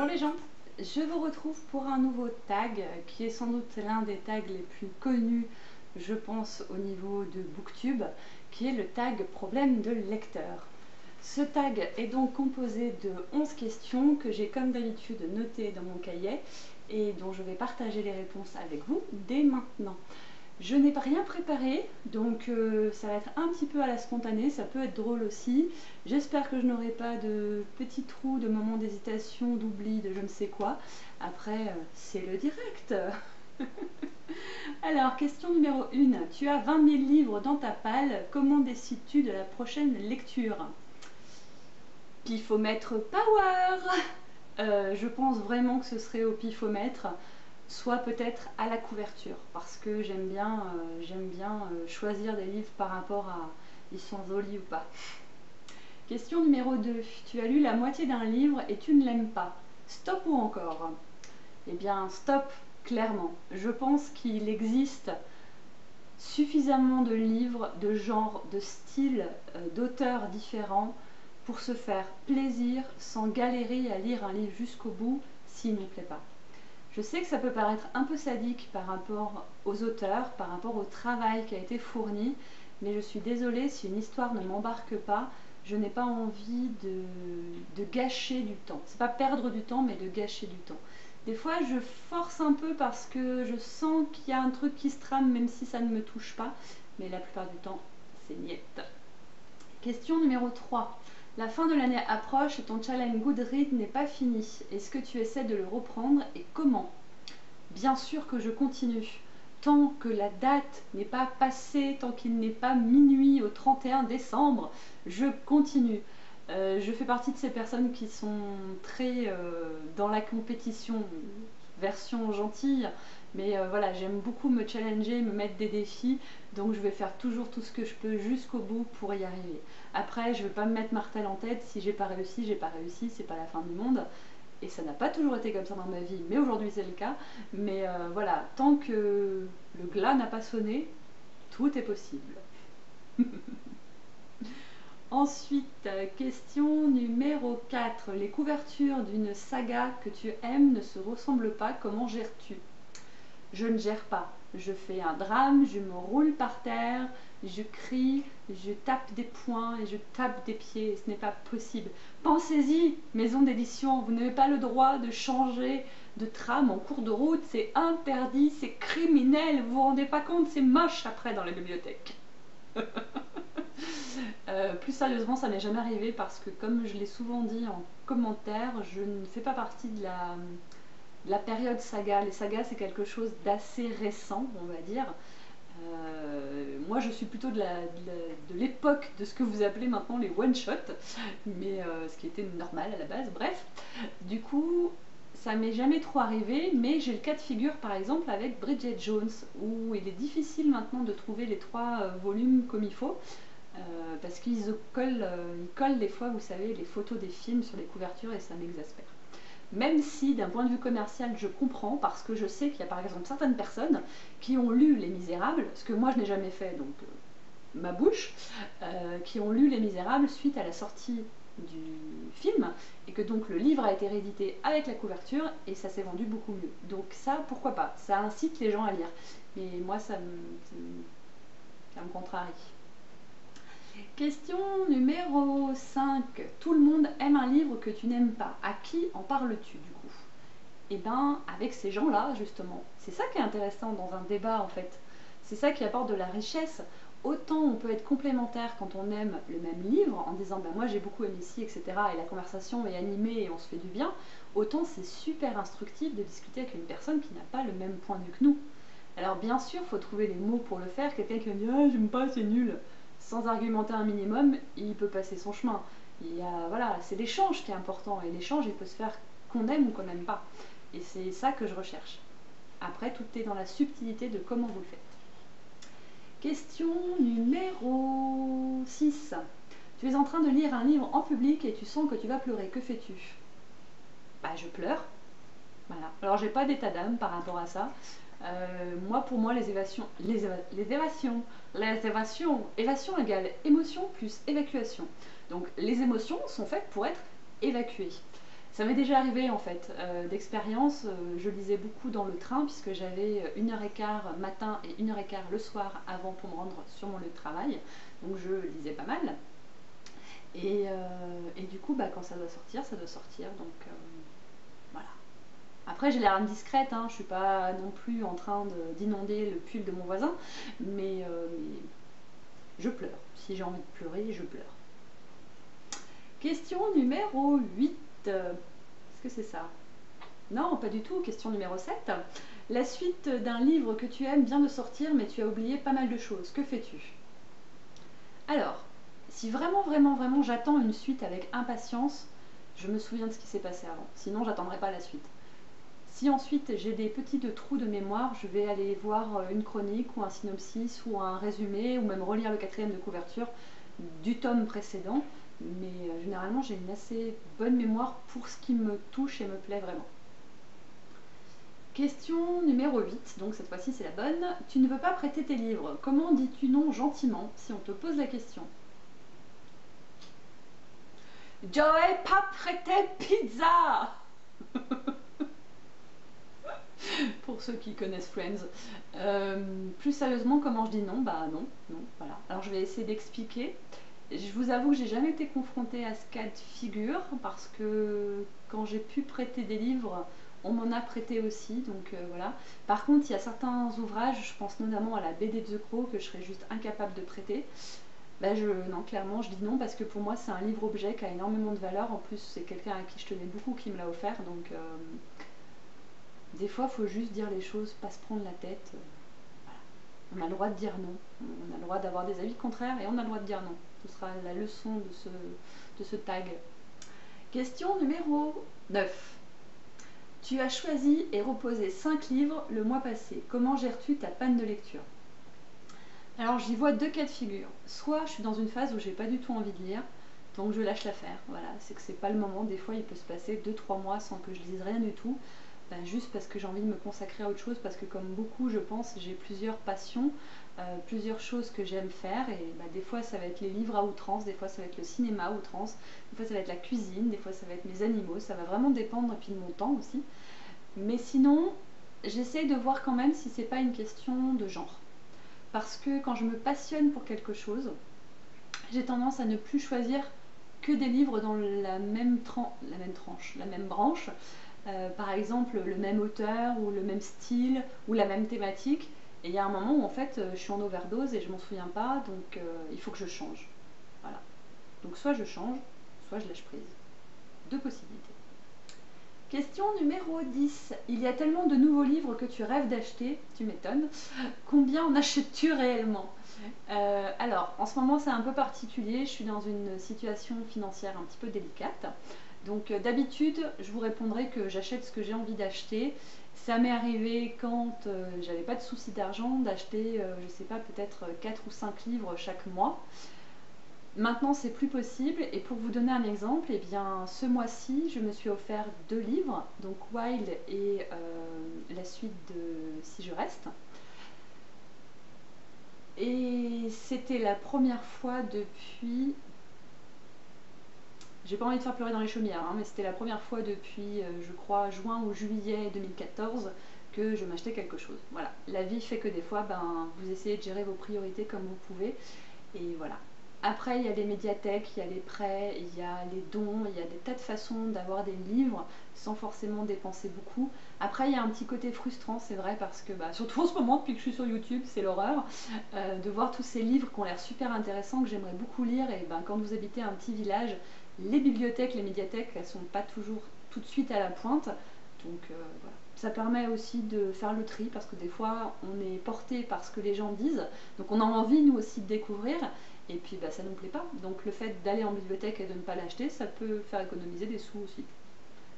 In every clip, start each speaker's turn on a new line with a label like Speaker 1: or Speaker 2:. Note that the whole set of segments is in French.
Speaker 1: Bonjour les gens, je vous retrouve pour un nouveau tag qui est sans doute l'un des tags les plus connus, je pense, au niveau de Booktube, qui est le tag problème de lecteur. Ce tag est donc composé de 11 questions que j'ai comme d'habitude notées dans mon cahier et dont je vais partager les réponses avec vous dès maintenant. Je n'ai pas rien préparé, donc ça va être un petit peu à la spontanée, ça peut être drôle aussi. J'espère que je n'aurai pas de petits trous, de moments d'hésitation, d'oubli, de je ne sais quoi. Après, c'est le direct. Alors, question numéro 1. Tu as 20 000 livres dans ta palle, comment décides-tu de la prochaine lecture? Pifomètre power. Je pense vraiment que ce serait au pifomètre, soit peut-être à la couverture, parce que j'aime bien choisir des livres par rapport à ils sont jolis ou pas. Question numéro 2. Tu as lu la moitié d'un livre et tu ne l'aimes pas. Stop ou encore? Eh bien, stop, clairement. Je pense qu'il existe suffisamment de livres, de genres, de styles, d'auteurs différents pour se faire plaisir sans galérer à lire un livre jusqu'au bout s'il ne nous plaît pas. Je sais que ça peut paraître un peu sadique par rapport aux auteurs, par rapport au travail qui a été fourni, mais je suis désolée, si une histoire ne m'embarque pas, je n'ai pas envie de gâcher du temps. C'est pas perdre du temps, mais de gâcher du temps. Des fois, je force un peu parce que je sens qu'il y a un truc qui se trame, même si ça ne me touche pas, mais la plupart du temps, c'est niette. Question numéro 3. La fin de l'année approche et ton challenge Goodreads n'est pas fini. Est-ce que tu essaies de le reprendre et comment? Bien sûr que je continue. Tant que la date n'est pas passée, tant qu'il n'est pas minuit au 31 décembre, je continue. Je fais partie de ces personnes qui sont très dans la compétition, version gentille, mais voilà, j'aime beaucoup me challenger, me mettre des défis, donc je vais faire toujours tout ce que je peux jusqu'au bout pour y arriver. Après, je ne vais pas me mettre martel en tête, si j'ai pas réussi, c'est pas la fin du monde. Et ça n'a pas toujours été comme ça dans ma vie, mais aujourd'hui c'est le cas. Mais voilà, tant que le glas n'a pas sonné, tout est possible. Ensuite, question numéro 4. Les couvertures d'une saga que tu aimes ne se ressemblent pas, comment gères-tu? Je ne gère pas. Je fais un drame, je me roule par terre, je crie, je tape des poings et je tape des pieds. Ce n'est pas possible. Pensez-y, maison d'édition, vous n'avez pas le droit de changer de trame en cours de route. C'est interdit, c'est criminel. Vous vous rendez pas compte, c'est moche après dans les bibliothèques. Plus sérieusement, ça m'est jamais arrivé parce que, comme je l'ai souvent dit en commentaire, je ne fais pas partie de la période saga. Les sagas, c'est quelque chose d'assez récent, on va dire. Moi, je suis plutôt de l'époque de ce que vous appelez maintenant les one-shot, mais ce qui était normal à la base. Bref, du coup, ça m'est jamais trop arrivé, mais j'ai le cas de figure, par exemple, avec Bridget Jones, où il est difficile maintenant de trouver les 3 volumes comme il faut. Parce qu'ils collent des fois, vous savez, les photos des films sur les couvertures et ça m'exaspère. Même si d'un point de vue commercial je comprends, parce que je sais qu'il y a par exemple certaines personnes qui ont lu Les Misérables, ce que moi je n'ai jamais fait, donc ma bouche, qui ont lu Les Misérables suite à la sortie du film, et que donc le livre a été réédité avec la couverture et ça s'est vendu beaucoup mieux. Donc ça, pourquoi pas, ça incite les gens à lire. Mais moi ça me contrarie. Question numéro 5. Tout le monde aime un livre que tu n'aimes pas. À qui en parles-tu du coup? Eh bien, avec ces gens-là, justement. C'est ça qui est intéressant dans un débat, en fait. C'est ça qui apporte de la richesse. Autant on peut être complémentaire quand on aime le même livre, en disant ben, moi j'ai beaucoup aimé ci, etc. et la conversation est animée et on se fait du bien. Autant c'est super instructif de discuter avec une personne qui n'a pas le même point de vue que nous. Alors bien sûr, il faut trouver les mots pour le faire. Quelqu'un qui va me dire ah, j'aime pas, c'est nul. Sans argumenter un minimum, il peut passer son chemin. Voilà, c'est l'échange qui est important. Et l'échange, il peut se faire qu'on aime ou qu'on n'aime pas. Et c'est ça que je recherche. Après, tout est dans la subtilité de comment vous le faites. Question numéro 6. Tu es en train de lire un livre en public et tu sens que tu vas pleurer. Que fais-tu? Bah, je pleure. Voilà. Alors, j'ai pas d'état d'âme par rapport à ça. Moi, pour moi, évasion égale émotion plus évacuation. Donc, les émotions sont faites pour être évacuées. Ça m'est déjà arrivé en fait, d'expérience, je lisais beaucoup dans le train puisque j'avais 1h15 matin et 1h15 le soir avant pour me rendre sur mon lieu de travail, donc je lisais pas mal. Et du coup, bah, quand ça doit sortir, donc voilà. Après, j'ai l'air indiscrète, hein, je suis pas non plus en train d'inonder le pull de mon voisin, mais je pleure. Si j'ai envie de pleurer, je pleure. Question numéro 8. Est-ce que c'est ça? Non, pas du tout. Question numéro 7. La suite d'un livre que tu aimes vient de sortir, mais tu as oublié pas mal de choses. Que fais-tu? Alors, si vraiment, vraiment, vraiment j'attends une suite avec impatience, je me souviens de ce qui s'est passé avant. Sinon, j'attendrai pas la suite. Si ensuite j'ai des petits trous de mémoire, je vais aller voir une chronique ou un synopsis ou un résumé ou même relire le quatrième de couverture du tome précédent. Mais généralement, j'ai une assez bonne mémoire pour ce qui me touche et me plaît vraiment. Question numéro 8, donc cette fois-ci c'est la bonne. Tu ne veux pas prêter tes livres. Comment dis-tu non gentiment si on te pose la question? Je vais pas prêter pizza. Pour ceux qui connaissent Friends. Plus sérieusement, comment je dis non? Bah non, non, voilà. Alors je vais essayer d'expliquer. Je vous avoue que j'ai jamais été confrontée à ce cas de figure parce que quand j'ai pu prêter des livres, on m'en a prêté aussi, donc voilà. Par contre, il y a certains ouvrages, je pense notamment à la BD de The Crow, que je serais juste incapable de prêter. Bah non, clairement, je dis non parce que pour moi, c'est un livre-objet qui a énormément de valeur. En plus, c'est quelqu'un à qui je tenais beaucoup qui me l'a offert, donc des fois, il faut juste dire les choses, pas se prendre la tête. Voilà. On a le droit de dire non, on a le droit d'avoir des avis contraires et on a le droit de dire non. Ce sera la leçon de ce tag. Question numéro 9. Tu as choisi et reposé 5 livres le mois passé. Comment gères-tu ta panne de lecture? Alors j'y vois deux cas de figure. Soit je suis dans une phase où j'ai pas du tout envie de lire, donc je lâche l'affaire. Voilà, c'est que c'est pas le moment. Des fois il peut se passer 2-3 mois sans que je lise rien du tout. Ben, juste parce que j'ai envie de me consacrer à autre chose, parce que comme beaucoup je pense, j'ai plusieurs passions, plusieurs choses que j'aime faire, et ben, des fois ça va être les livres à outrance, des fois ça va être le cinéma à outrance, des fois ça va être la cuisine, des fois ça va être mes animaux, ça va vraiment dépendre, et puis de mon temps aussi. Mais sinon, j'essaye de voir quand même si c'est pas une question de genre. Parce que quand je me passionne pour quelque chose, j'ai tendance à ne plus choisir que des livres dans la même tranche, la même branche. Par exemple, le même auteur ou le même style ou la même thématique. Et il y a un moment où en fait je suis en overdose et je m'en souviens pas, donc il faut que je change. Voilà. Donc soit je change, soit je lâche prise. Deux possibilités. Question numéro 10. Il y a tellement de nouveaux livres que tu rêves d'acheter, tu m'étonnes. Combien en achètes-tu réellement? Alors, en ce moment c'est un peu particulier, je suis dans une situation financière un petit peu délicate. Donc d'habitude, je vous répondrai que j'achète ce que j'ai envie d'acheter. Ça m'est arrivé quand j'avais pas de soucis d'argent d'acheter, je sais pas, peut-être 4 ou 5 livres chaque mois. Maintenant, c'est plus possible. Et pour vous donner un exemple, eh bien, ce mois-ci, je me suis offert 2 livres, donc Wild et la suite de Si je reste. Et c'était la première fois depuis... J'ai pas envie de faire pleurer dans les chaumières, hein, mais c'était la première fois depuis, je crois, juin ou juillet 2014 que je m'achetais quelque chose. Voilà, la vie fait que des fois, ben, vous essayez de gérer vos priorités comme vous pouvez. Et voilà. Après, il y a les médiathèques, il y a les prêts, il y a les dons, il y a des tas de façons d'avoir des livres sans forcément dépenser beaucoup. Après, il y a un petit côté frustrant, c'est vrai, parce que bah, surtout en ce moment, depuis que je suis sur YouTube, c'est l'horreur, de voir tous ces livres qui ont l'air super intéressants, que j'aimerais beaucoup lire. Et ben, quand vous habitez un petit village, les bibliothèques, les médiathèques, elles sont pas toujours tout de suite à la pointe. Donc voilà. Ça permet aussi de faire le tri parce que des fois on est porté par ce que les gens disent, donc on a envie nous aussi de découvrir et puis bah, ça ne nous plaît pas. Donc le fait d'aller en bibliothèque et de ne pas l'acheter, ça peut faire économiser des sous aussi.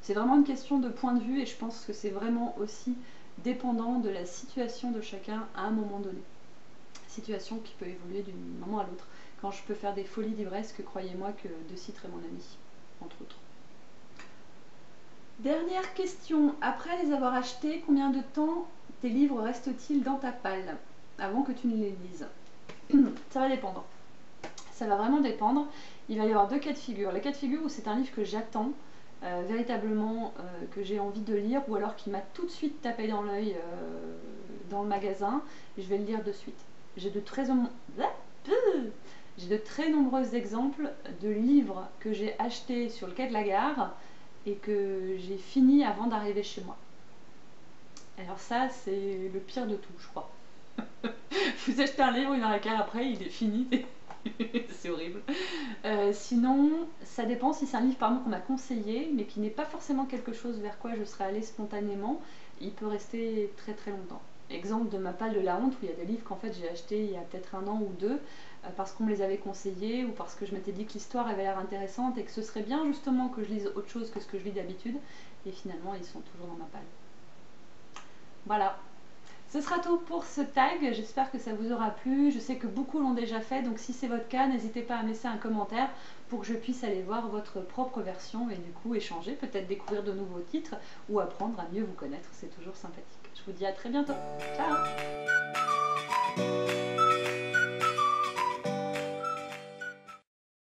Speaker 1: C'est vraiment une question de point de vue et je pense que c'est vraiment aussi dépendant de la situation de chacun à un moment donné. Situation qui peut évoluer d'un moment à l'autre. Quand je peux faire des folies livresques, croyez-moi que De Citre est mon ami, entre autres. Dernière question. Après les avoir achetés, combien de temps tes livres restent-ils dans ta palle avant que tu ne les lises? Ça va dépendre. Ça va vraiment dépendre. Il va y avoir deux cas de figure. Le cas de figure où c'est un livre que j'attends, véritablement que j'ai envie de lire, ou alors qui m'a tout de suite tapé dans l'œil dans le magasin, je vais le lire de suite. J'ai de très nombreux exemples de livres que j'ai achetés sur le quai de la gare et que j'ai fini avant d'arriver chez moi. Alors ça, c'est le pire de tout, je crois. Vous achetez un livre, 1h15 après, il est fini. C'est horrible. Sinon, ça dépend si c'est un livre par exemple qu'on m'a conseillé, mais qui n'est pas forcément quelque chose vers quoi je serais allée spontanément, il peut rester très très longtemps. Exemple de ma palle de la honte, où il y a des livres qu'en fait j'ai achetés il y a peut-être 1 an ou 2, parce qu'on me les avait conseillés, ou parce que je m'étais dit que l'histoire avait l'air intéressante et que ce serait bien justement que je lise autre chose que ce que je lis d'habitude, et finalement ils sont toujours dans ma palle. Voilà. Ce sera tout pour ce tag, j'espère que ça vous aura plu, je sais que beaucoup l'ont déjà fait, donc si c'est votre cas, n'hésitez pas à me laisser un commentaire pour que je puisse aller voir votre propre version et du coup échanger, peut-être découvrir de nouveaux titres ou apprendre à mieux vous connaître, c'est toujours sympathique. Je vous dis à très bientôt, ciao!